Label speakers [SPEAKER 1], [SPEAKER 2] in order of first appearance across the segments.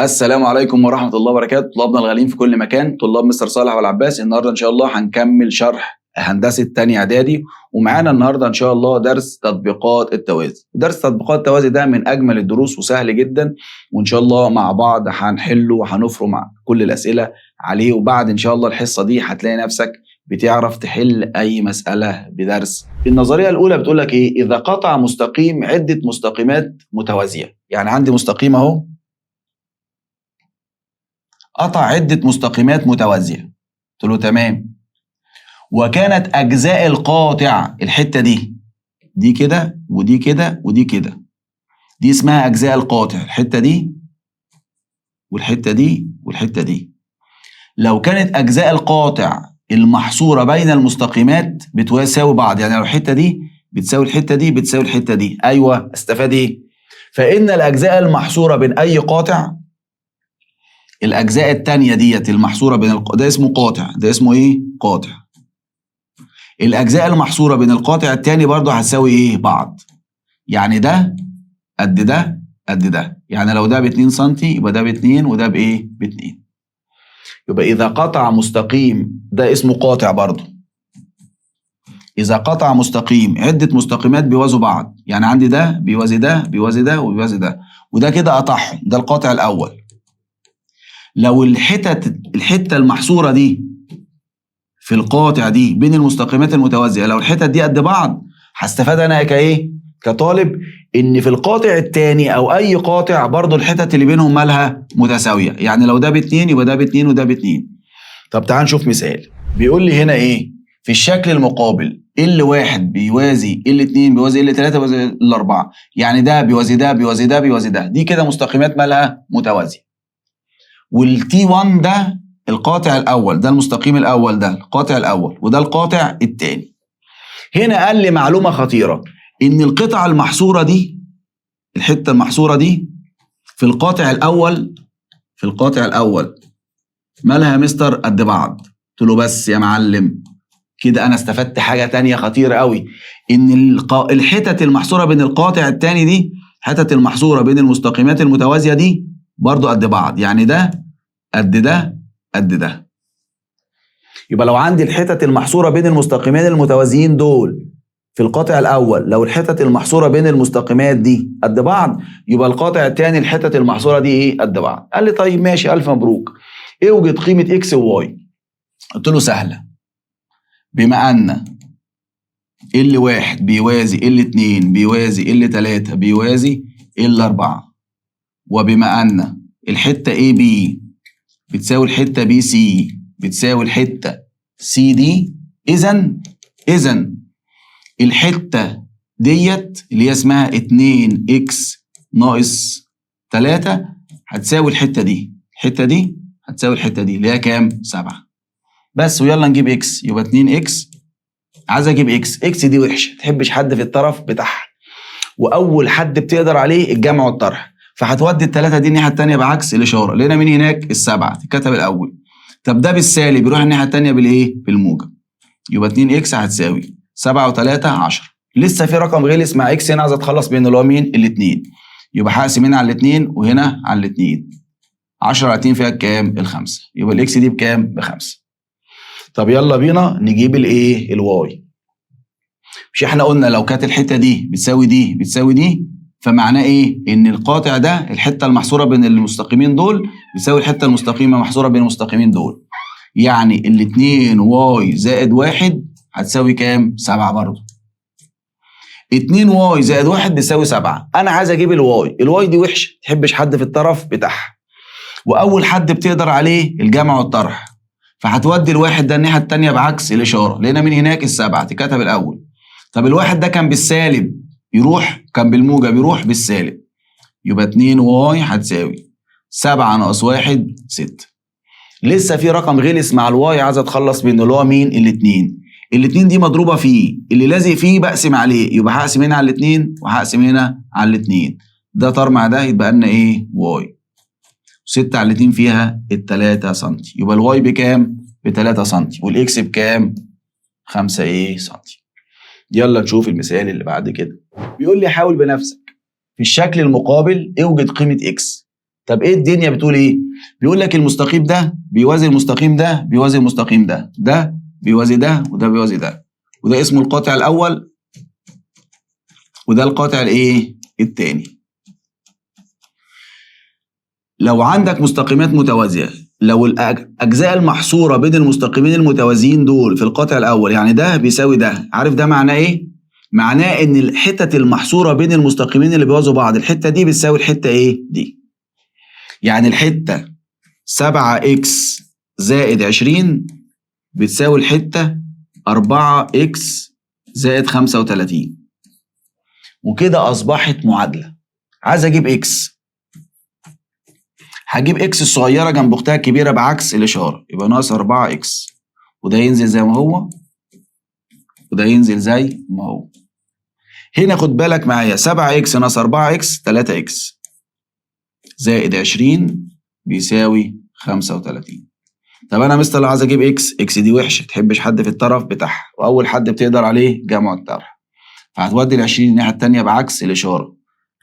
[SPEAKER 1] السلام عليكم ورحمة الله وبركاته. طلابنا الغاليين في كل مكان، طلاب مستر صالح والعباس. النهارده إن شاء الله هنكمل شرح هندسة تانية إعدادي، ومعانا النهارده إن شاء الله درس تطبيقات التوازي. درس تطبيقات التوازي ده من أجمل الدروس وسهل جدا، وإن شاء الله مع بعض هنحله وهنفرم كل الأسئلة عليه، وبعد إن شاء الله الحصة دي هتلاقي نفسك بتعرف تحل أي مسألة بدرس. النظرية الأولى بتقول لك إيه؟ إذا قطع مستقيم عدة مستقيمات متوازية. يعني عندي مستقيم أهو قطع عدة مستقيمات متوازية، قلت له تمام، وكانت أجزاء القاطع الحتة دي كده ودي كده ودي كده، دي اسمها أجزاء القاطع، الحتة دي والحتة دي والحتة دي. لو كانت أجزاء القاطع المحصورة بين المستقيمات بتساوي بعض، يعني لو الحتة دي بتساوي الحتة دي بتساوي الحتة دي، أيوة استفاد إيه؟ فإن الأجزاء المحصورة بين أي قاطع، الأجزاء التانية ديت المحصورة بين ده اسمه قاطع، ده اسمه إيه؟ قاطع. الأجزاء المحصورة بين القاطع التاني برضه هتساوي إيه؟ بعض. يعني ده قد ده قد ده، يعني لو ده ب2 سم يبقى ده ب2 وده بإيه؟ ب2. يبقى إذا قطع مستقيم، ده اسمه قاطع برضه. إذا قطع مستقيم عدة مستقيمات بيوازوا بعض، يعني عندي ده بيوازي ده بيوازي ده وبيوازي ده، وده كده قطعهم، ده القاطع الأول. لو الحتة المحصورة دي في القاطع دي بين المستقيمات المتوازية، لو الحتت دي قد بعض، هستفاد انا كايه؟ كطالب، ان في القاطع الثاني او اي قاطع برضو الحتت اللي بينهم مالها متساوية. يعني لو ده ب2 يبقى ده ب2 وده ب2. طب تعال نشوف مثال. بيقول لي هنا ايه؟ في الشكل المقابل L1 بيوازي L2 بيوازي L3 بيوازي L4، يعني ده بيوازي ده بيوازي ده بيوازي ده، دي كده مستقيمات مالها متوازية. والT1 ده القاطع الأول، ده المستقيم الأول، ده القاطع الأول، وده القاطع الثاني. هنا قال لي معلومة خطيرة، إن القطعة المحصورة دي، الحتة المحصورة دي في القاطع الأول مالها يا مستر؟ قد بعض. قلت له بس يا معلم، كده أنا استفدت حاجة تانية خطيرة قوي، إن الحتت المحصورة بين القاطع الثاني دي، الحتت المحصورة بين المستقيمات المتوازية دي برضو قد بعض، يعني ده قد ده قد ده. يبقى لو عندي الحتت المحصورة بين المستقيمين المتوازيين دول في القاطع الأول، لو الحتت المحصورة بين المستقيمات دي قد بعض، يبقى القاطع الثاني الحتت المحصورة دي إيه؟ قد بعض. قال لي طيب ماشي، ألف مبروك، اوجد قيمة إكس وواي. قلت له سهلة، بما أن L1 بيوازي L2 بيوازي L3 بيوازي L4، وبما أن الحتة AB بتساوي الحتة BC بتساوي الحتة CD، إذن الحتة ديت اللي هي اسمها 2x ناقص 3 هتساوي الحتة دي، الحتة دي هتساوي الحتة دي اللي هي كام؟ 7. بس ويلا نجيب x، يبقى 2x. عايز اجيب x دي وحشة، تحبش حد في الطرف بتاعها، وأول حد بتقدر عليه الجمع والطرح، فهتودي الثلاثة دي الناحية التانية بعكس الإشارة. لقينا مين هناك؟ ال7 تتكتب الأول. طب ده بالسالب يروح الناحية التانية بالإيه؟ بالموجب. يبقى 2x هتساوي 7 و3 10. لسه في رقم غلس مع x هنا، عايز اتخلص منه اللي هو مين؟ الاتنين. يبقى هقسم هنا على الاتنين وهنا على الاتنين. 10 على 2 فيها كام؟ ال5. يبقى الاكس دي بكام؟ ب5. طب يلا بينا نجيب الايه؟ الواي. مش احنا قلنا لو كانت الحته دي بتساوي دي بتساوي دي، فمعناه ايه؟ ان القاطع ده الحته المحصوره بين المستقيمين دول بتساوي الحته المستقيمه محصوره بين المستقيمين دول، يعني ال2 واي زائد 1 هتساوي كام؟ 7 برضه. 2 واي زائد 1 بيساوي 7. انا عايز اجيب الواي دي وحشه، ما تحبش حد في الطرف بتاعها، واول حد بتقدر عليه الجمع والطرح، فهتودي الواحد ده الناحيه الثانيه بعكس الاشاره. لقينا مين هناك؟ ال7 تتكتب الاول. طب الواحد ده كان بالسالب يروح، كان بالموجب يروح بالسالب، يبقى 2 واي هتساوي 7 ناقص 1 6. لسه في رقم غلس مع الواي عايز اتخلص منه اللي هو مين؟ الاتنين دي مضروبه فيه، اللي لازق فيه بقسم عليه، يبقى هقسم هنا على الاتنين وهقسم هنا على الاتنين، ده طار مع ده يبقى لنا ايه؟ واي. 6 على الاتنين فيها ال3 سم، يبقى الواي بكام؟ ب3 سم، والاكس بكام؟ 5 ايه سم. يلا نشوف المثال اللي بعد كده. بيقول لي حاول بنفسك في الشكل المقابل اوجد قيمة x. طب ايه الدنيا بتقول ايه؟ بيقول لك المستقيم ده بيوازي المستقيم ده بيوازي المستقيم ده، ده بيوازي ده وده بيوازي ده، وده اسمه القاطع الاول وده القاطع الايه؟ الثاني. لو عندك مستقيمات متوازيه، لو الاجزاء المحصوره بين المستقيمين المتوازيين دول في القاطع الاول، يعني ده بيساوي ده، عارف ده معناه ايه؟ معناه ان الحتت المحصوره بين المستقيمين اللي بيوازوا بعض، الحته دي بتساوي الحته ايه؟ دي. يعني الحته 7x زائد 20 بتساوي الحته 4x زائد 35. وكده اصبحت معادله. عايز اجيب x، هجيب x الصغيره جنب اختها الكبيره بعكس الاشاره، يبقى ناقص 4x، وده ينزل زي ما هو وده ينزل زي ما هو. هنا خد بالك معايا، 7x ناقص 4x 3x زائد 20 بيساوي 35. طب انا مستر لو عايز اجيب x دي وحشه، تحبش حد في الطرف بتاعها، واول حد بتقدر عليه جمع الطرح، فهتودي ال 20 الناحيه الثانيه بعكس الاشاره.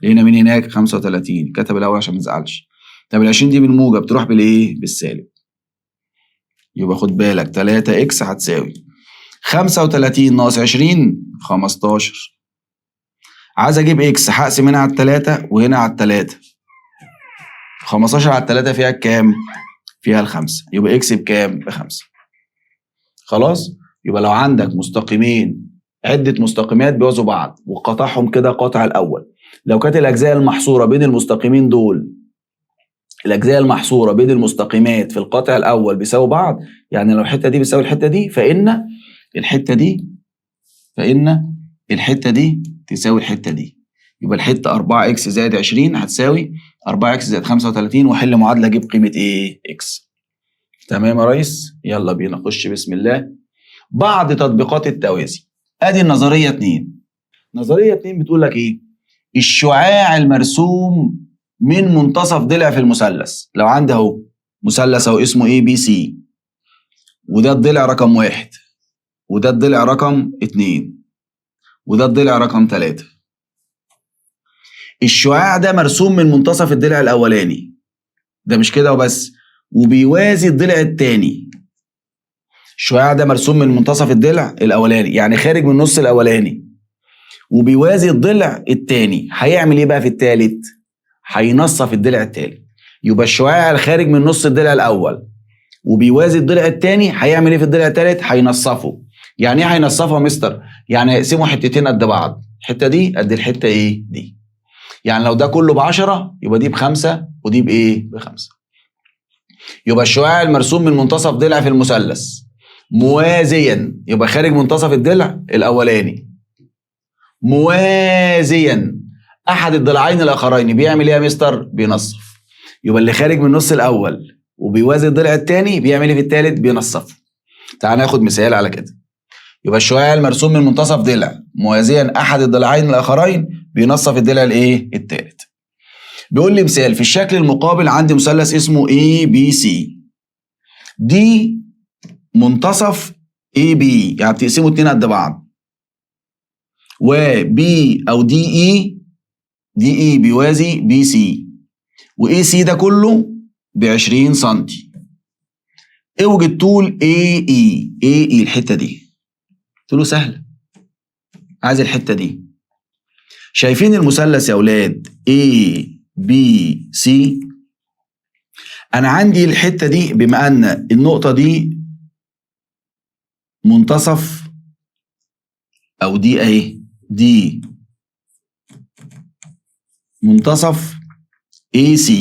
[SPEAKER 1] هنا من هناك 35 كتب الاول عشان ما تزعلش. طب ال 20 دي بالموجب تروح بالايه؟ بالسالب. يبقى خد بالك 3x هتساوي 35 ناقص 20 15. عايز اجيب x، هقسم هنا على التلاتة وهنا على التلاتة. 15 على التلاتة فيها كام؟ فيها الخمسة، يبقى x بكام؟ بخمسة. خلاص؟ يبقى لو عندك مستقيمين، عدة مستقيمات بيوازوا بعض وقطعهم كده قاطع الأول، لو كانت الأجزاء المحصورة بين المستقيمين دول، الأجزاء المحصورة بين المستقيمات في القاطع الأول بيساوي بعض، يعني لو الحتة دي بتساوي الحتة دي، فإن الحتة دي تساوي الحتة دي. يبقى الحتة 4x زائد 20 هتساوي 4x زائد 35، وحل معادلة اجيب قيمة ايه؟ x. تمام يا ريس؟ يلا بينا نخش بسم الله. بعض تطبيقات التوازي. ادي النظرية 2. نظرية 2 بتقول لك ايه؟ الشعاع المرسوم من منتصف ضلع في المثلث. لو عندي اهو مثلث اهو اسمه ABC، وده الضلع رقم 1 وده الضلع رقم 2 وده الضلع رقم 3. الشعاع ده مرسوم من منتصف الضلع الاولاني، ده مش كده وبس، وبيوازي الضلع الثاني. الشعاع ده مرسوم من منتصف الضلع الاولاني، يعني خارج من النص الاولاني، وبيوازي الضلع الثاني. هيعمل ايه بقى في الثالث؟ هينصف الضلع الثالث. يبقى الشعاع الخارج من نص الضلع الاول وبيوازي الضلع الثاني، هيعمل ايه في الضلع الثالث؟ هينصفه. يعني ايه هينصفه يا مستر؟ يعني هيقسموا حتتين قد بعض، الحته دي قد الحته ايه؟ دي. يعني لو ده كله ب10 يبقى دي ب5 ودي بايه؟ ب5. يبقى الشعاع المرسوم من منتصف ضلع في المثلث موازيا، يبقى خارج منتصف الضلع الاولاني، موازيا احد الضلعين الاخرين، بيعمل ايه يا مستر؟ بينصف. يبقى اللي خارج من النص الاول وبيوازي الضلع الثاني بيعمل ايه في الثالث؟ بينصفه. تعال ناخد مثال على كده. يبقى الشعاع المرسوم من منتصف ضلع موازيا احد الضلعين الاخرين بينصف الضلع الايه؟ الثالث. بيقول لي مثال، في الشكل المقابل عندي مثلث اسمه ABC، دي منتصف AB، يعني بتقسموا اتنين قد بعض، وB او DE بيوازي BC، وAC ده كله ب20 سم. اوجد طول AE الحته دي. قلت له سهله، عايز الحته دي. شايفين المثلث يا اولاد ABC؟ انا عندي الحته دي، بما ان النقطه دي منتصف، او دي اهي، دي منتصف AC،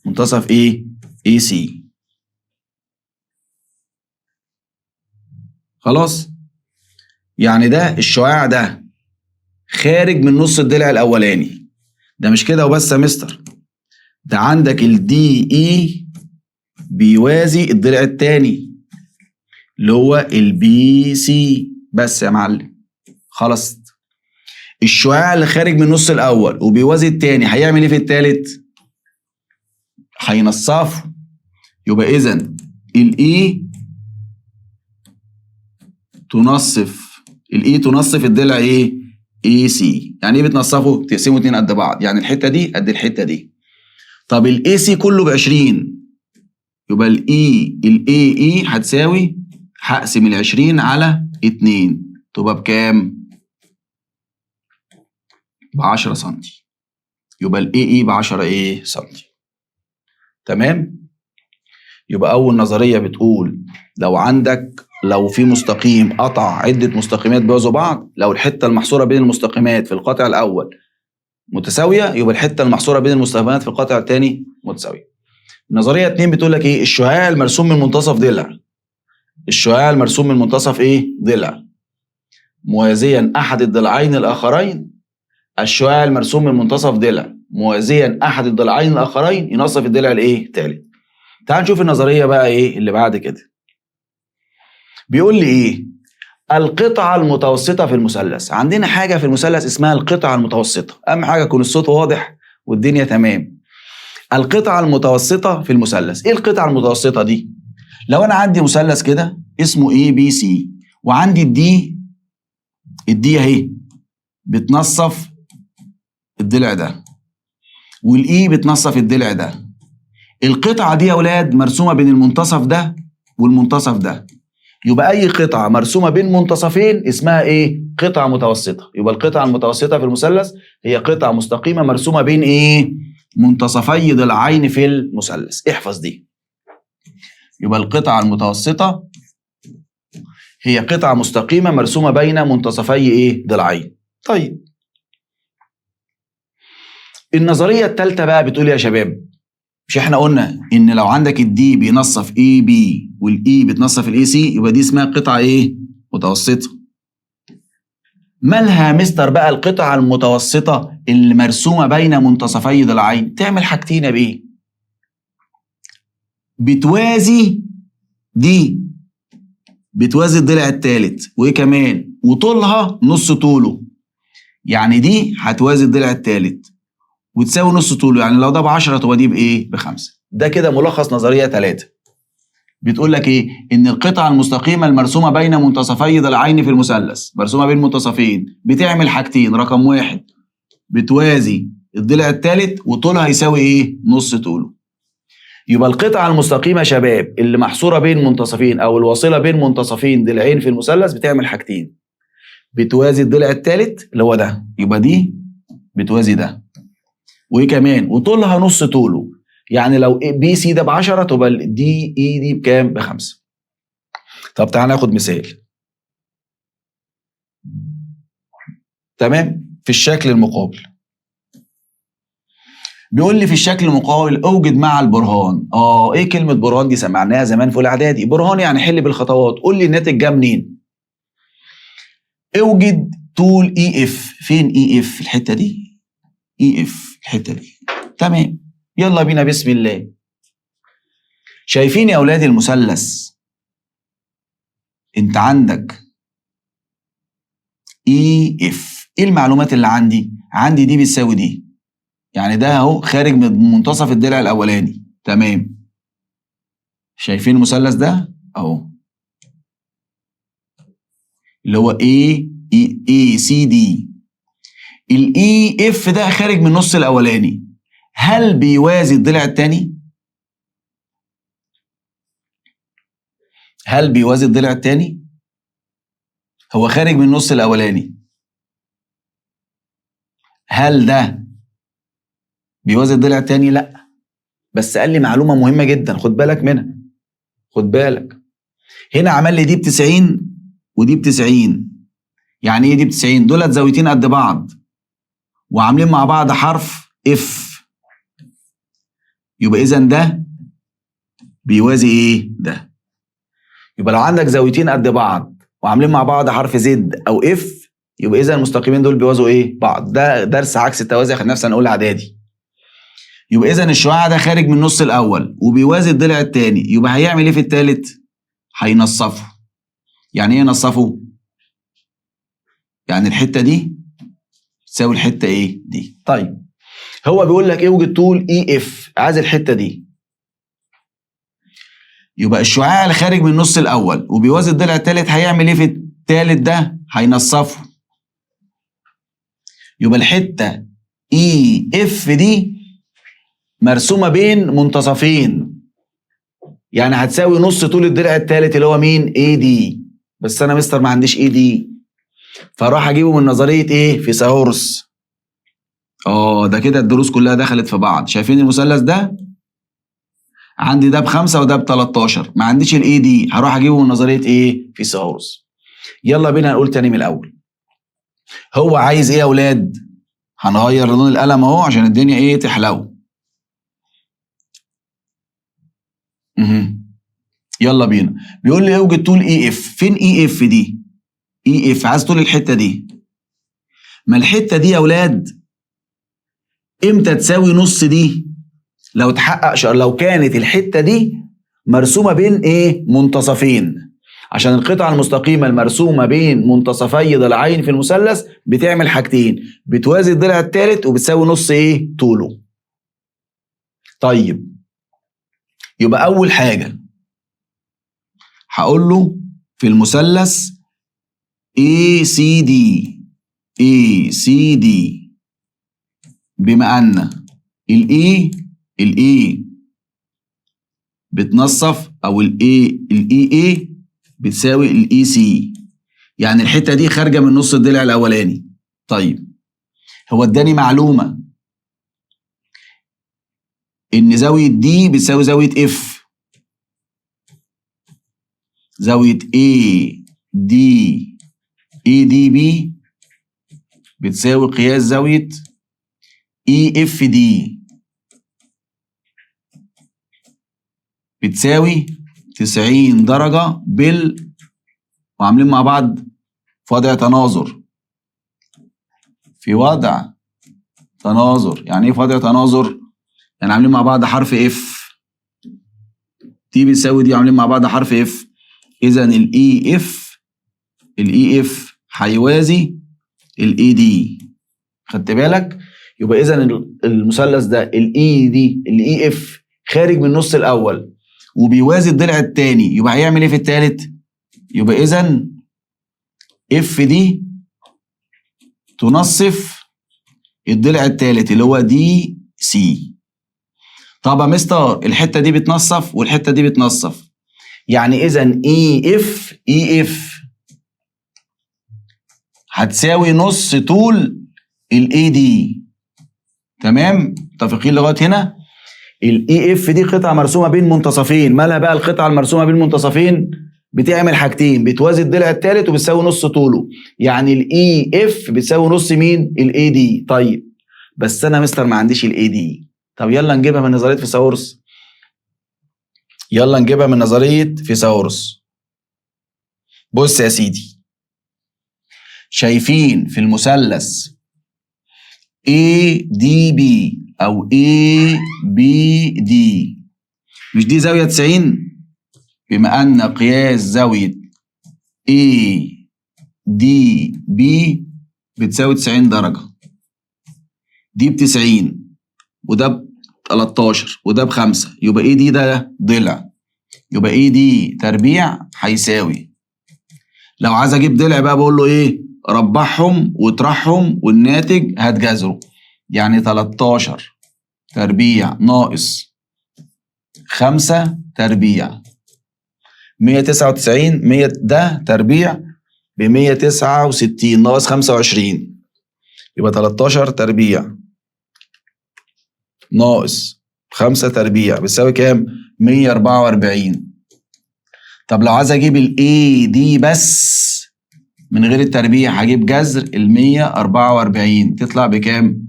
[SPEAKER 1] منتصف ايه؟ AC. خلاص؟ يعني ده الشعاع ده خارج من نص الضلع الاولاني، ده مش كده وبس يا مستر، ده عندك DE بيوازي الضلع الثاني اللي هو BC. بس يا معلم خلاص، الشعاع اللي خارج من النص الاول وبيوازي الثاني هيعمل ايه في الثالث؟ هينصفه. يبقى اذا الاي تنصف الضلع ايه؟ AC. يعني ايه بتنصفه؟ تقسمه اتنين قد بعض، يعني الحته دي قد الحته دي. طب الاي سي كله ب20، يبقى الاي هتساوي، هقسم ال20 على 2 تبقى بكام؟ ب10 سم. يبقى الاي ب10 سم. تمام؟ يبقى اول نظريه بتقول لو في مستقيم قطع عده مستقيمات بيوازوا بعض، لو الحته المحصوره بين المستقيمات في القاطع الاول متساويه، يبقى الحته المحصوره بين المستقيمات في القاطع الثاني متساويه. النظريه 2 بتقول لك ايه؟ الشعاع المرسوم من منتصف ضلع، الشعاع المرسوم من منتصف ضلع موازيا احد الضلعين الاخرين، الشعاع المرسوم من منتصف ضلع موازيا احد الضلعين الاخرين ينصف الضلع الثالث. تعال نشوف النظريه بقى اللي بعد كده. بيقول لي ايه؟ القطعه المتوسطه في المثلث. عندنا حاجه في المثلث اسمها القطعه المتوسطه، اهم حاجه يكون الصوت واضح والدنيا تمام. القطعه المتوسطه في المثلث، ايه القطعه المتوسطه دي؟ لو انا عندي مثلث كده اسمه اي بي سي، وعندي الدي اهي بتنصف الضلع ده، والاي بتنصف الضلع ده. القطعه دي يا اولاد مرسومه بين المنتصف ده والمنتصف ده، يبقى اي قطعه مرسومه بين منتصفين اسمها قطعه متوسطه. يبقى القطعه المتوسطه في المثلث هي قطعه مستقيمه مرسومه بين منتصفي ضلعين في المثلث. احفظ دي. يبقى القطعه المتوسطه هي قطعه مستقيمه مرسومه بين منتصفي ضلعين. طيب النظريه الثالثه بقى بتقول يا شباب، مش احنا قلنا ان لو عندك الدي بينصف اي بي والاي بتنصف الاي سي، يبقى دي اسمها قطعه متوسطه. مالها مستر بقى القطعه المتوسطه اللي مرسومه بين منتصفي ضلعين؟ تعمل حاجتين يا بيه، بتوازي الضلع الثالث، وايه كمان؟ وطولها نص طوله. يعني دي هتوازي الضلع الثالث وتساوي نص طوله، يعني لو ده ب10 تبقى دي ب5. ده كده ملخص نظريه 3. بتقول لك ان القطعه المستقيمه المرسومه بين منتصفي ضلعين في المثلث، مرسومه بين منتصفين، بتعمل حاجتين. رقم 1 بتوازي الضلع الثالث وطولها يساوي نص طوله. يبقى القطعه المستقيمه يا شباب اللي محصوره بين منتصفين او الواصله بين منتصفين ضلعين في المثلث بتعمل حاجتين، بتوازي الضلع الثالث اللي هو ده، يبقى دي بتوازي ده، وايه كمان؟ وطولها نص طوله. يعني لو بي سي ده ب10 تبقى دي بكام؟ ب5. طب تعال ناخد مثال. تمام؟ في الشكل المقابل بيقول لي في الشكل المقابل اوجد مع البرهان. ايه كلمه برهان دي؟ سمعناها زمان في الاعدادي. برهان يعني حل بالخطوات. قول لي الناتج جه منين. اوجد طول اي اف. فين اي اف؟ الحته دي. اي اف الحته دي. تمام، يلا بينا بسم الله. شايفين يا اولاد المثلث؟ انت عندك اي اف. ايه المعلومات اللي عندي؟ عندي دي بتساوي دي، يعني ده اهو خارج من منتصف الضلع الاولاني. تمام، شايفين المثلث ده اهو اللي هو اي سي دي. الاي اف ده خارج من النص الاولاني، هل بيوازي الضلع الثاني؟ هل بيوازي الضلع الثاني؟ هو خارج من النص الاولاني، هل ده بيوازي الضلع الثاني؟ لا. بس قال لي معلومه مهمه جدا، خد بالك منها. خد بالك هنا عمل لي دي ب90 ودي ب90. يعني ايه دي ب90؟ دولت زاويتين قد بعض وعاملين مع بعض حرف اف، يبقى اذا ده بيوازي ده. يبقى لو عندك زاويتين قد بعض وعاملين مع بعض حرف زد او اف، يبقى اذا المستقيمين دول بيوازوا بعض. ده درس عكس التوازي اخدناه في سنه اولى اعدادي. يبقى اذا الشعاع ده خارج من النص الاول وبيوازي الضلع الثاني، يبقى هيعمل ايه في الثالث؟ هينصفه. يعني ايه ينصفه؟ يعني الحته دي تساوي الحته دي. طيب هو بيقول لك اوجد طول اي اف، عايز الحته دي. يبقى الشعاع اللي خارج من النص الاول وبيوازي الضلع الثالث هيعمل ايه في الثالث ده؟ هينصفه. يبقى الحته اي اف دي مرسومه بين منتصفين، يعني هتساوي نص طول الضلع الثالث اللي هو مين؟ اي دي. بس انا مستر ما عنديش اي دي، فاروح اجيبه من نظريه ايه؟ فيثاغورس. ده كده الدروس كلها دخلت في بعض. شايفين المثلث ده؟ عندي ده ب5 وده ب13، ما عنديش الاي دي، هروح اجيبه من نظريه ايه؟ فيثاغورس. يلا بينا نقول تاني من الاول. هو عايز ايه يا اولاد؟ هنغير لون القلم اهو عشان الدنيا ايه؟ تحلو. يلا بينا. بيقول لي اوجد طول اي اف. فين اي اف دي؟ اي اف عايز طول الحته دي. ما الحته دي يا اولاد امتى تساوي نص دي؟ لو تحقق لو كانت الحته دي مرسومه بين ايه؟ منتصفين. عشان القطعه المستقيمه المرسومه بين منتصفي ضلعين في المثلث بتعمل حاجتين، بتوازي الضلع الثالث وبتساوي نص ايه؟ طوله. طيب يبقى اول حاجه هقول له في المثلث ACD بما ان الاي بتنصف او الاي بتساوي الاي سي، يعني الحته دي خارجه من نص الضلع الاولاني. طيب هو اداني معلومه ان زاويه دي بتساوي زاويه اف، زاويه اي دي بي بتساوي قياس زاويه اي اف دي بتساوي 90 درجة وعاملين مع بعض في وضع تناظر. يعني ايه في وضع تناظر؟ يعني عاملين مع بعض حرف اف، دي بتساوي دي، عاملين مع بعض حرف اف. اذا الاي اف هيوازي الاي دي. خدت بالك؟ يبقى اذا المثلث ده الاي اف خارج من النص الاول وبيوازي الضلع الثاني، يبقى هيعمل ايه في الثالث؟ يبقى اذا اف دي تنصف الضلع الثالث اللي هو دي سي. طب يا مستر الحته دي بتنصف والحته دي بتنصف، يعني اذا اي اف هتساوي نص طول الاي دي. تمام؟ متفقين لغايه هنا؟ الاي اف دي قطعه مرسومه بين منتصفين. مالها بقى القطعه المرسومه بين منتصفين؟ بتعمل حاجتين، بتوازي الضلع الثالث وبتساوي نص طوله، يعني الاي اف بتساوي نص مين؟ الاي دي. طيب بس انا مستر ما عنديش الاي دي. طب يلا نجيبها من نظريه فيثاغورس. بص يا سيدي، شايفين في المثلث ADB او ABD، مش دي زاويه 90؟ بما ان قياس زاويه ADB بتساوي 90 درجه، دي ب90 وده ب13 وده ب5، يبقى ايه دي ده ضلع، يبقى ايه دي تربيع هيساوي. لو عايز اجيب ضلع بقى بقول له ايه؟ ربعهم واطرحهم والناتج هتجذره، يعني 13 تربيع ناقص 5 تربيع 199. 100 ده تربيع ب169 ناقص 25، يبقى 13 تربيع ناقص 5 تربيع بتساوي كام؟ 144. طب لو عايز اجيب الاي دي بس من غير التربيع هجيب جذر ال144 تطلع بكام؟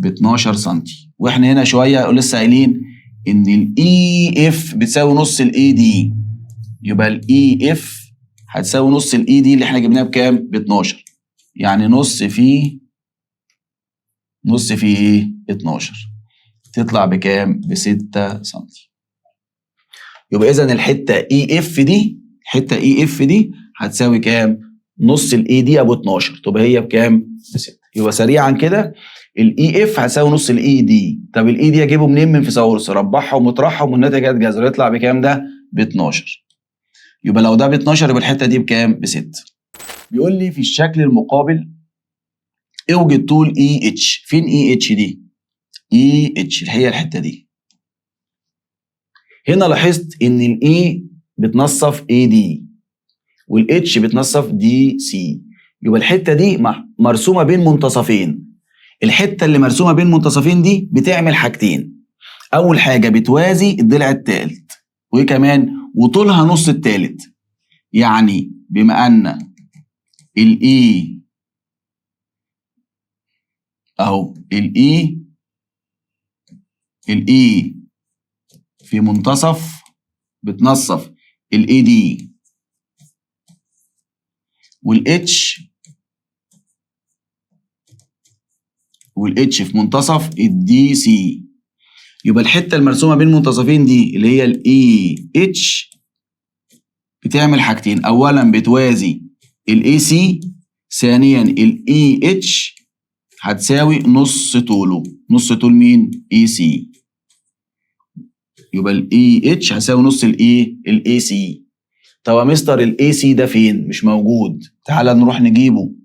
[SPEAKER 1] ب12 سم. واحنا هنا شويه لسه قايلين ان الاي اف بتساوي نص الاي دي، يبقى الاي اف هتساوي نص الاي دي اللي احنا جبناها بكام؟ ب12، يعني نص في ايه؟ 12 تطلع بكام؟ ب6 سم. يبقى اذا الحته اي اف دي هتساوي كام؟ نص الاي دي ابو 12، تبقى هي بكام؟ ب6. يبقى سريعا كده الاي اف هتساوي نص الاي دي. طب الاي دي اجيبه منين؟ من فيثاغورس، ربعهم وطرحهم والناتج هتجذر يطلع بكام؟ ده ب12. يبقى لو ده ب12 يبقى الحته دي بكام؟ ب6. بيقول لي في الشكل المقابل اوجد طول اي اتش. فين اي اتش دي؟ اي اتش اللي هي الحته دي. هنا لاحظت ان الاي بتنصف اي دي والاتش بتنصف دي سي، يبقى الحته دي مرسومه بين منتصفين. الحته اللي مرسومه بين منتصفين دي بتعمل حاجتين. اول حاجه بتوازي الضلع الثالث، وايه كمان؟ وطولها نص الثالث. يعني بما ان الاي اهو الاي في منتصف بتنصف الاي دي والاتش في منتصف الدي سي. يبقى الحته المرسومه بين منتصفين دي اللي هي الاي اتش بتعمل حاجتين. اولا بتوازي الاي سي، ثانيا الاي اتش هتساوي نص طوله. نص طول مين؟ اي سي. يبقى الاي اتش هتساوي نص الاي سي. طب يا مستر الاي سي ده فين؟ مش موجود. تعالى نروح نجيبه.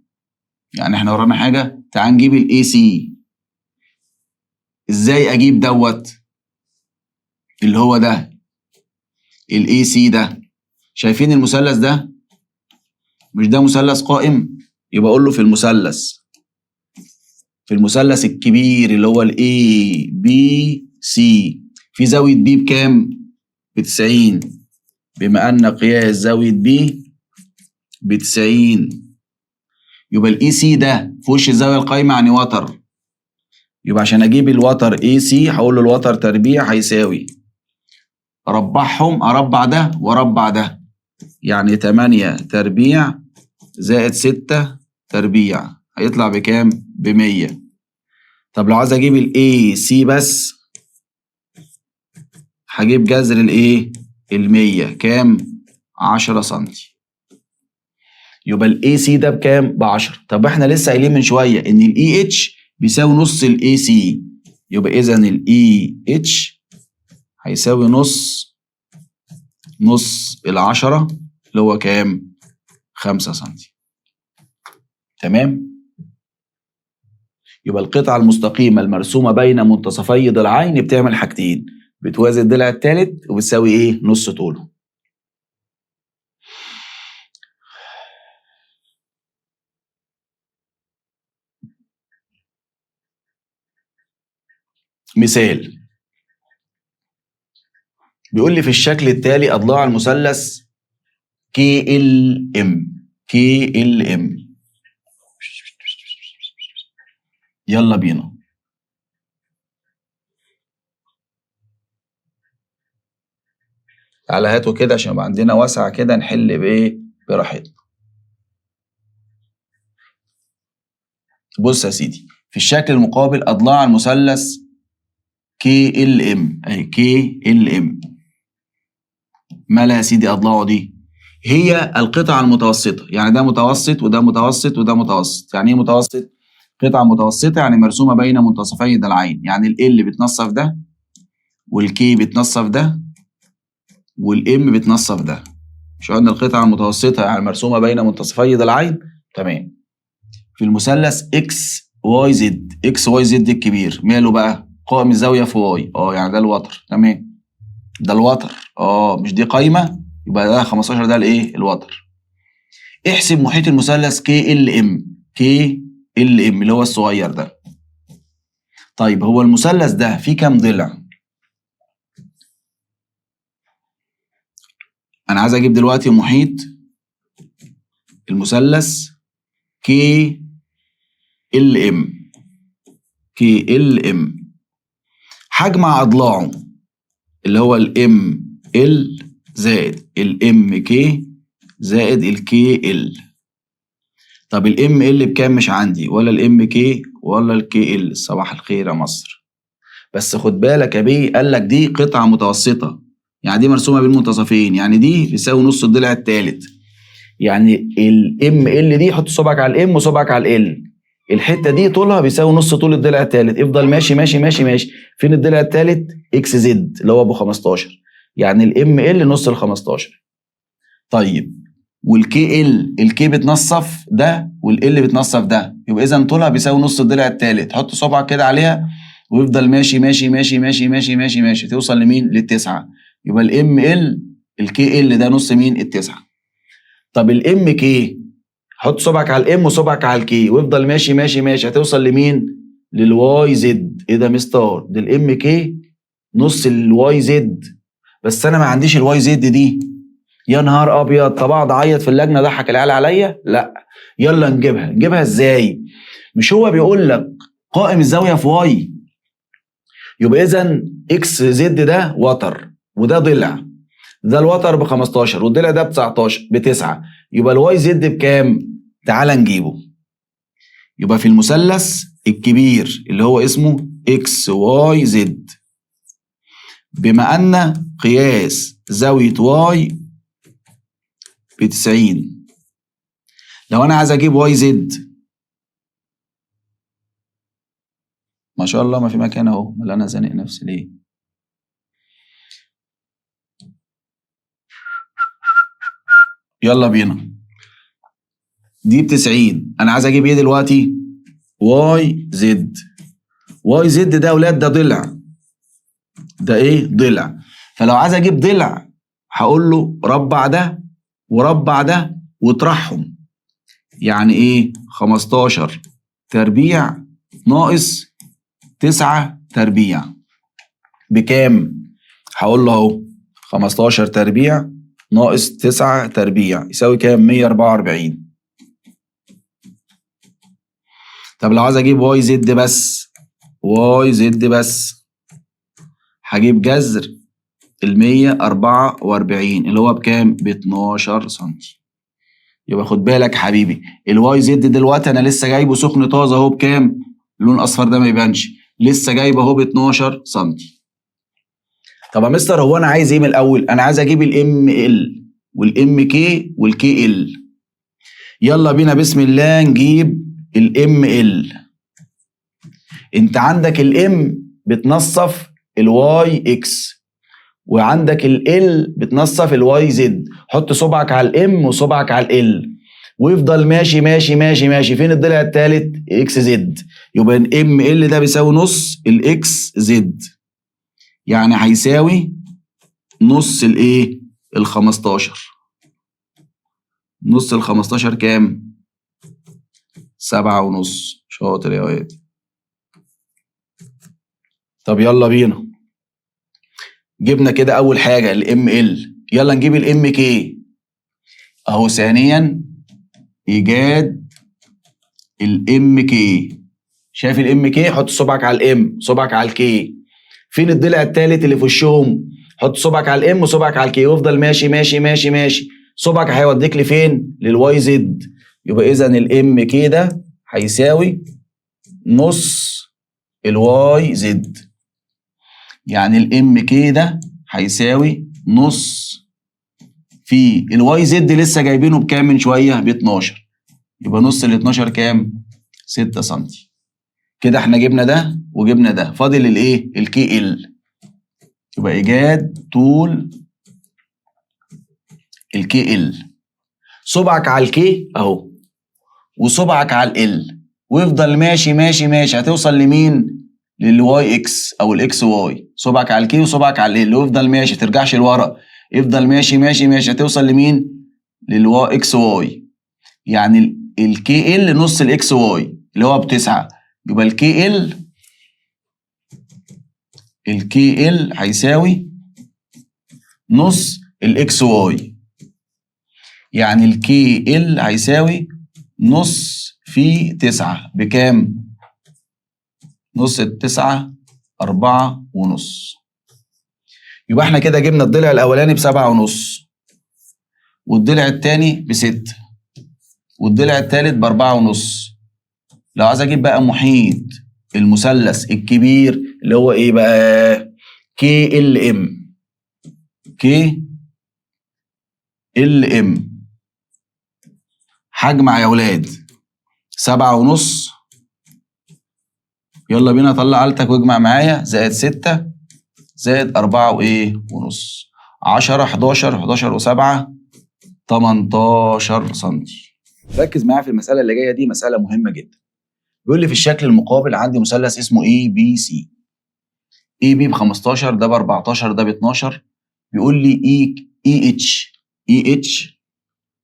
[SPEAKER 1] يعني احنا ورانا حاجه؟ تعال نجيب الاي سي. ازاي اجيب دوت اللي هو ده الاي سي ده؟ شايفين المثلث ده؟ مش ده مثلث قائم؟ يبقى اقول له في المثلث الكبير اللي هو الاي بي سي في زاويه بي بكام؟ ب90. بما ان قياس زاويه بي ب90 يبقى الاي سي ده في وش الزاويه القايمه يعني وتر. يبقى عشان اجيب الوتر اي سي هقول له الوتر تربيع هيساوي اربعهم، اربع ده واربع ده، يعني 8 تربيع زائد 6 تربيع هيطلع بكام؟ ب100. طب لو عايز اجيب الاي سي بس هجيب جذر ال100 كام؟ 10 سنتي. يبقى الاي سي ده بكام؟ ب10. طب احنا لسه قايلين من شويه ان الاي اتش بيساوي نص الاي سي، يبقى اذا الاي اتش هيساوي نص ال10 اللي هو كام؟ 5 سنتي. تمام؟ يبقى القطعه المستقيمه المرسومه بين منتصفي ضلعين بتعمل حاجتين، بتوازي الضلع الثالث وبتساوي نص طوله. مثال بيقول لي في الشكل التالي اضلاع المثلث KLM. يلا بينا. تعالى هاتوا كده عشان يبقى عندنا وسع كده نحل براحتنا. بص يا سيدي، في الشكل المقابل اضلاع المثلث KLM اهي KLM. مالها يا سيدي اضلاعه دي؟ هي القطعه المتوسطه، يعني ده متوسط وده متوسط وده متوسط. يعني ايه متوسط؟ قطعه متوسطه يعني مرسومه بين منتصفي ضلعين، يعني ال بتنصف ده والكي بتنصف ده والام بتنصف ده. مش قلنا القطعه المتوسطه يعني مرسومه بين منتصفي ضلعين؟ تمام. في المثلث اكس واي زد الكبير ماله بقى؟ قائم الزاويه في واي، يعني ده الوتر. تمام، ده الوتر. مش دي قايمه، يبقى ده 15 ده الوتر. احسب محيط المثلث KLM اللي هو الصغير ده. طيب هو المثلث ده فيه كام ضلع؟ انا عايز اجيب دلوقتي محيط المثلث KLM. هجمع اضلاعه اللي هو ML زائد MK زائد KL. طب ML بكام؟ مش عندي ولا MK ولا KL. صباح الخير يا مصر. بس خد بالك يا بيه، قال لك دي قطعه متوسطه، يعني دي مرسومه بين منتصفين، يعني دي بيساوي نص الضلع الثالث. يعني ML دي حط صبعك على الام وصبعك على ال، الحته دي طولها بيساوي نص طول الضلع الثالث. افضل ماشي ماشي ماشي ماشي. فين الضلع الثالث؟ اكس زد اللي هو ابو 15، يعني ML نص ال15. طيب الكي بتنصف ده والال بتنصف ده، يبقى اذا طولها بيساوي نص الضلع الثالث. حط صبعك كده عليها ويفضل ماشي ماشي ماشي ماشي ماشي ماشي ماشي توصل لمين؟ لل9. يبقى الام ال الكي ال ده نص مين؟ التسعة. طب الام كي، حط صبعك على الام وصبعك على الكي وافضل ماشي ماشي ماشي، هتوصل لمين؟ للواي زد. ايه ده مستر؟ ده الام كي نص الواي زد، بس انا ما عنديش الواي زد دي. يا نهار ابيض، طب اقعد اعيط في اللجنه ضحك العيال عليا؟ لا، يلا نجيبها ازاي؟ مش هو بيقول لك قائم الزاويه في واي؟ يبقى اذا اكس زد ده وتر وده ضلع، ده الوتر ب 15 والضلع ده ب 19 ب 9، يبقى الواي زد بكام؟ تعال نجيبه. يبقى في المثلث الكبير اللي هو اسمه اكس واي زد، بما ان قياس زاويه واي ب 90، لو انا عايز اجيب واي زد، ما شاء الله ما في مكان اهو، امال انا زانق نفسي ليه؟ يلا بينا. دي ب 90، انا عايز اجيب ايه دلوقتي؟ واي زد. واي زد ده يا اولاد ده ضلع، ده ايه؟ ضلع. فلو عايز اجيب ضلع هقول له ربع ده وربع ده واطرحهم، يعني ايه؟ 15 تربيع ناقص 9 تربيع بكام؟ هقول له اهو 15 تربيع ناقص 9 تربيع يساوي كام؟ 144. طب لو عايز اجيب واي زد بس، واي زد بس، هجيب جذر ال 144 اللي هو بكام؟ ب 12 سم. يبقى خد بالك حبيبي، الواي زد دلوقتي انا لسه جايبه سخن طازه اهو بكام؟ اللون الاصفر ده ما يبانش، لسه جايبه اهو ب 12 سم. طب يا مستر هو انا عايز ايه من الاول؟ انا عايز اجيب الام ال والام كي والكي ال. يلا بينا بسم الله نجيب الام ال. انت عندك الام بتنصف الواي اكس، وعندك ال بتنصف الواي زد. حط صبعك على الام وصبعك على ال ويفضل ماشي ماشي ماشي ماشي. فين الضلع الثالث؟ اكس زد. يبقى الام ال ده بيساوي نص الاكس زد، يعني هيساوي نص الايه؟ ال 15. نص ال 15 كام؟ 7.5. شاطر يا واد. طب يلا بينا، جبنا كده اول حاجه الام ال، يلا نجيب الام كي اهو. ثانيا ايجاد الام كي. شايف الام كي؟ حط صبعك على الام صبعك على الكي. فين الضلع الثالث اللي في وشهم؟ حط صبعك على الام وصبعك على الكي وافضل ماشي ماشي ماشي ماشي. صبعك هيوديك لفين؟ للواي زد. يبقى اذا الام كي ده هيساوي نص الواي زد، يعني الام كي ده هيساوي نص في الواي زد لسه جايبينه بكام من شويه؟ ب 12. يبقى نص ال 12 كام؟ 6 سم. كده احنا جبنا ده وجبنا ده، فاضل الايه؟ الكي ال. يبقى ايجاد طول الكي ال. صبعك على الكي اهو وصبعك على ال ويفضل ماشي ماشي ماشي، هتوصل لمين؟ للواي اكس او الاكس واي. صبعك على الكي وصبعك على ال ويفضل ماشي، ترجعش لورا، افضل ماشي ماشي ماشي، هتوصل لمين؟ للواي اكس واي. يعني الكي ال نص الاكس واي اللي هو ب9. يبقى الكي ال هيساوي نص الاكس واي، يعني الكي ال هيساوي نص في 9 بكام؟ نص ال9 4.5. يبقى احنا كده جبنا الضلع الاولاني ب7.5 والضلع الثاني ب6 والضلع الثالث ب4.5. لو عايز اجيب بقى محيط المثلث الكبير اللي هو ايه بقى؟ كي ال ام. كي ال ام هجمع يا ولاد 7.5. يلا بينا طلع آلتك واجمع معايا. زائد 6 زائد 4.5 10 11 و7 18 سم. ركز معايا في المسألة اللي جاية دي، مسألة مهمة جدا. بيقول لي في الشكل المقابل عندي مثلث اسمه اي بي سي. اي بي ب 15، ده ب 14، ده ب 12، بيقول لي اي اتش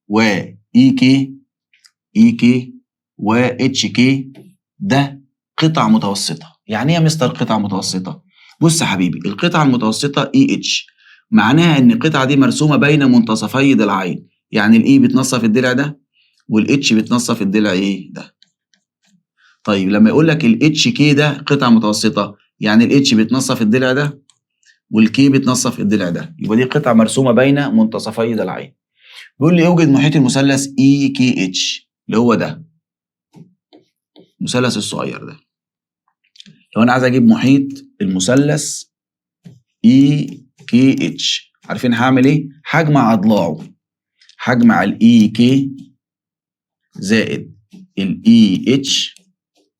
[SPEAKER 1] و اي كي و اتش كي ده قطع متوسطه. يعني ايه يا مستر قطع متوسطه؟ بص يا حبيبي، القطعه المتوسطه اي اتش معناها ان القطعه دي مرسومه بين منتصفي ضلعين، يعني الاي بتنصف الضلع ده والاتش بتنصف الضلع ايه ده. طيب لما يقول لك الاتش كي ده قطعه متوسطه، يعني الاتش بتنصف الضلع ده والكي بتنصف الضلع ده، يبقى دي قطعه مرسومه بين منتصفي ضلعين. بيقول لي يوجد محيط المثلث اي كي اتش اللي هو ده المثلث الصغير ده. لو انا عايز اجيب محيط المثلث اي كي اتش، عارفين هعمل ايه؟ هجمع اضلاعه، هجمع الاي كي زائد الاي اتش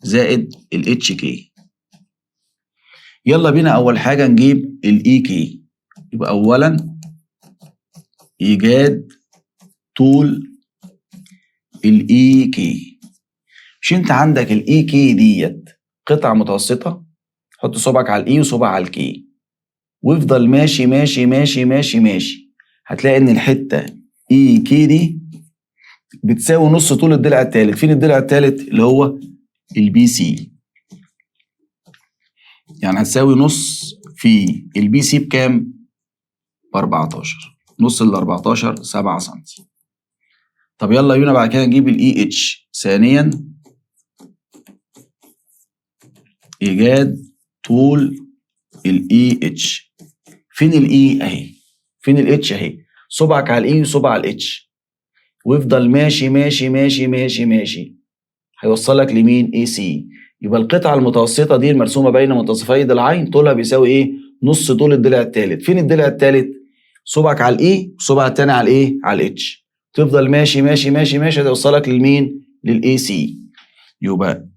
[SPEAKER 1] زائد الاتش كي. يلا بينا اول حاجه نجيب الاي كي. يبقى اولا ايجاد طول الاي كي. مش انت عندك الاي كي ديت قطعه متوسطه؟ حط صبعك على الاي وصبع على الكي وافضل ماشي ماشي ماشي ماشي ماشي، هتلاقي ان الحته اي كي دي بتساوي نص طول الضلع الثالث. فين الضلع الثالث؟ اللي هو البي سي. يعني هتساوي نص في البي سي بكام؟ ب 14. نص ال 14 7 سم. طب يلا بينا بعد كده نجيب الاي اتش. ثانيا ايجاد طول الاي اتش. فين الاي اهي، فين الاتش اهي، صبعك على الاي وصبع على الاتش وافضل ماشي ماشي ماشي ماشي ماشي، هيوصلك لمين؟ اي سي. يبقى القطعه المتوسطه دي المرسومه بين منتصفي ضلعين طولها بيساوي ايه؟ نص طول الضلع الثالث. فين الضلع الثالث؟ صبعك على الاي وصبع الثاني على الايه؟ على الاتش. تفضل ماشي ماشي ماشي ماشي هتوصلك لمين؟ للاي سي. يبقى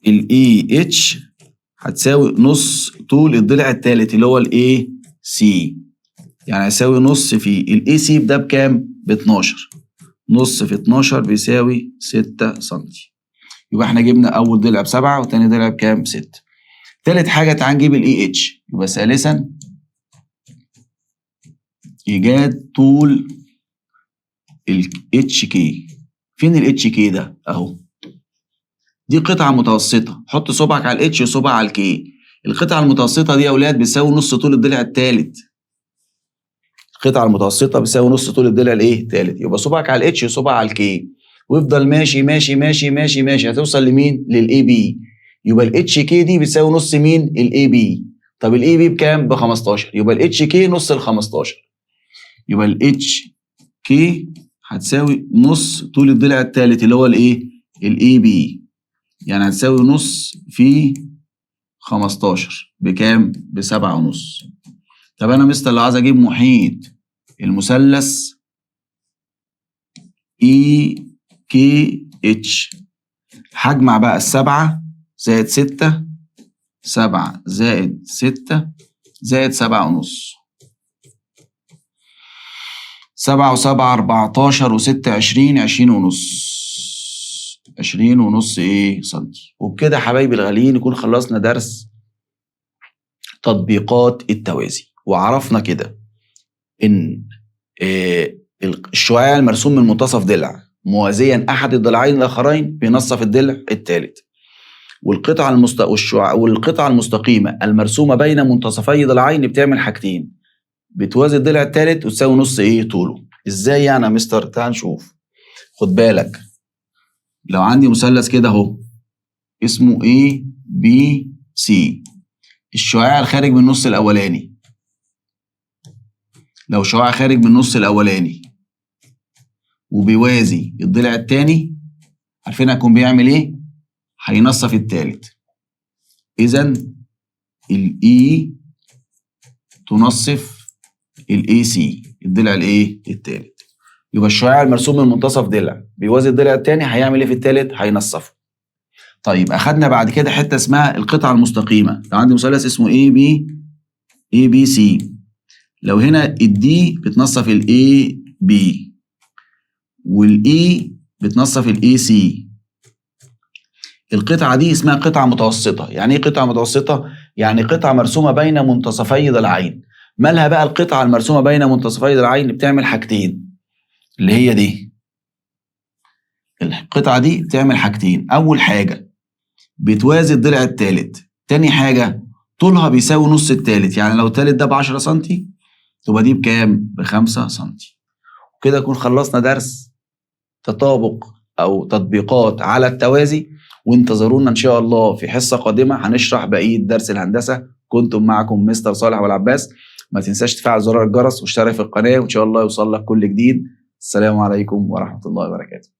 [SPEAKER 1] الاي اتش هتساوي نص طول الضلع الثالث اللي هو الاي سي، يعني هيساوي نص في الاي سي ده بكام؟ ب 12. نص في 12 بيساوي 6 سم. يبقى احنا جبنا اول ضلع ب7 وتاني ضلع بكام؟ ب6. تالت حاجه تعال نجيب الاي اتش. يبقى ثالثا ايجاد طول الاتش كي. فين الاتش كي ده؟ اهو. دي قطعه متوسطه، حط صبعك على الاتش وصبع على الكي. القطعه المتوسطه دي يا اولاد بتساوي نص طول الضلع الثالث. القطعه المتوسطه بتساوي نص طول الضلع الايه؟ الثالث. يبقى صبعك على الاتش وصبع على الكي وافضل ماشي ماشي ماشي ماشي ماشي هتوصل لمين؟ للاي بي. يبقى الاتش كي دي بتساوي نص مين؟ الاي بي. طب الاي بي بكام؟ ب 15. يبقى الاتش كي نص ال 15. يبقى الاتش كي هتساوي نص طول الضلع الثالث اللي هو الايه؟ الاي بي. يعني هتساوي نص في 15 بكام؟ ب7.5. طب انا مستر لو عايز اجيب محيط المثلث اي كي اتش، هجمع بقى 7 زائد 6، 7 زائد 6 زائد 7.5. 7 و7 14 و6 20، 20.5 ايه سنتي. وبكده يا حبايبي الغاليين نكون خلصنا درس تطبيقات التوازي، وعرفنا كده ان الشعاع المرسوم من منتصف ضلع موازيا احد الضلعين الاخرين بينصف الضلع الثالث، والقطعه المستقيمه المرسومه بين منتصفي ضلعين بتعمل حاجتين، بتوازي الضلع الثالث وتساوي نص ايه طوله. ازاي يعني يا مستر؟ تعال نشوف. خد بالك، لو عندي مثلث كده اهو اسمه A B C، الشعاع الخارج من النص الاولاني، لو شعاع خارج من النص الاولاني وبيوازي الضلع الثاني، عارفين هيكون بيعمل ايه؟ هينصف الثالث. اذا الاي تنصف الاي سي، الضلع الايه؟ الثالث. يبقى الشعاع المرسوم من منتصف ضلع بيوازي الضلع الثاني هيعمل ايه في الثالث؟ هينصفه. طيب اخدنا بعد كده حته اسمها القطعه المستقيمه. لو عندي مثلث اسمه اي بي سي، لو هنا الدي بتنصف الاي بي والاي بتنصف الاي سي، القطعه دي اسمها قطعه متوسطه. يعني ايه قطعه متوسطه؟ يعني قطعه مرسومه بين منتصفي ضلعين. مالها بقى القطعة المرسومة بين منتصفي ذراعين؟ بتعمل حاجتين، اللي هي دي. القطعة دي بتعمل حاجتين، أول حاجة بتوازي الضلع الثالث، تاني حاجة طولها بيساوي نص الثالث، يعني لو الثالث ده ب10 سنتي تبقى دي بكام؟ ب5 سنتي. وكده نكون خلصنا درس تطابق أو تطبيقات على التوازي، وانتظرونا إن شاء الله في حصة قادمة هنشرح بقية درس الهندسة. كنتم معكم مستر صالح والعباس. ما تنساش تفعل زرار الجرس واشترك في القناة، وإن شاء الله يوصل لك كل جديد. السلام عليكم ورحمة الله وبركاته.